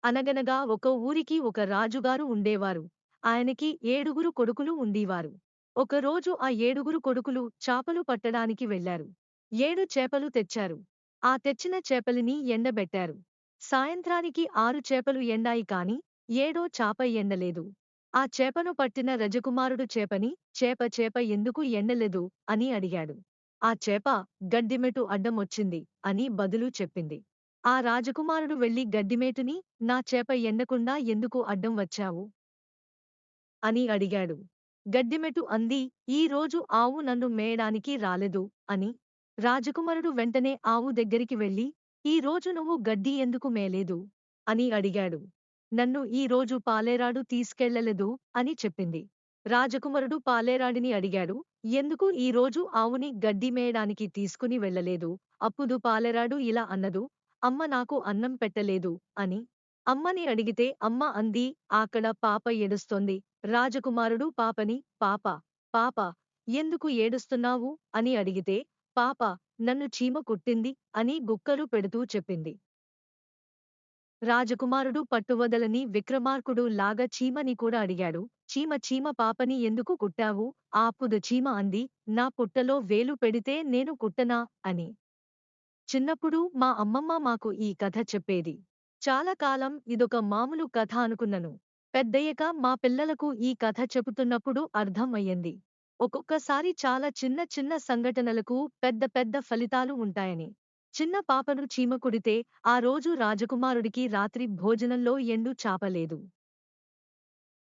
అనగనగా ఒక ఊరికి ఒక రాజుగారు ఉండేవారు. ఆయనకి 7గురు కొడుకులు ఉండేవారు. ఒకరోజు ఆ 7గురు కొడుకులు చాపలు పట్టడానికి వెళ్లారు. 7 చేపలు తెచ్చారు. ఆ తెచ్చిన చేపలిని ఎండబెట్టారు. సాయంత్రానికి 6 చేపలు ఎండాయి కాని ఏడో చాప ఎండలేదు. ఆ చేపను పట్టిన రజకుమారుడు చేపని, చేప ఎందుకు ఎండలేదు అని అడిగాడు. ఆ చేప గడ్డిమెటు అడ్డమొచ్చింది అని బదులు చెప్పింది. ఆ రాజకుమారుడు వెళ్లి గడ్డిమేటుని, నా చేప ఎండకుండా ఎందుకు అడ్డం వచ్చావు? అని అడిగాడు. గడ్డిమెటు అంది, ఈ రోజు ఆవు నన్ను మేయడానికి రాలేదు అని. రాజకుమారుడు వెంటనే ఆవు దగ్గరికి వెళ్లి, ఈ రోజు నువ్వు గడ్డి ఎందుకు మేయలేదు? అని అడిగాడు. నన్ను ఈ రోజు పాలేరాడు తీసుకెళ్లలేదు అని చెప్పింది. రాజకుమారుడు పాలేరాడిని అడిగాడు, ఎందుకు ఈ రోజు ఆవుని గడ్డి మేయడానికి తీసుకుని వెళ్ళలేదు? అప్పుడు పాలేరాడు ఇలా అన్నదు, అమ్మ నాకు అన్నం పెట్టలేదు అని. అమ్మని అడిగితే అమ్మ అంది, అక్కడ పాప ఏడుస్తోంది. రాజకుమారుడు పాపని, పాప ఎందుకు ఏడుస్తున్నావు అని అడిగితే, పాప నన్ను చీమ కుట్టింది అని గుక్కలు పెడుతూ చెప్పింది. రాజకుమారుడు పట్టువదలని విక్రమార్కుడు లాగా చీమని కూడా అడిగాడు, చీమ పాపని ఎందుకు కుట్టావు? అప్పుడు చీమ అంది, నా పుట్టలో వేలు పెడితే నేను కుట్టనా అని. చిన్నప్పుడు మా అమ్మమ్మ మాకు ఈ కథ చెప్పేది. చాలా కాలం ఇదొక మామూలు కథ అనుకున్నను. పెద్దయ్యక మా పిల్లలకు ఈ కథ చెబుతున్నప్పుడు అర్థం అయ్యింది. ఒక్కొక్కసారి చాలా చిన్న చిన్న సంఘటనలకు పెద్ద పెద్ద ఫలితాలు ఉంటాయని. చిన్న పాపను చీమ కుడితే ఆ రోజు రాజకుమారుడికి రాత్రి భోజనంలో ఎండు చాప లేదు.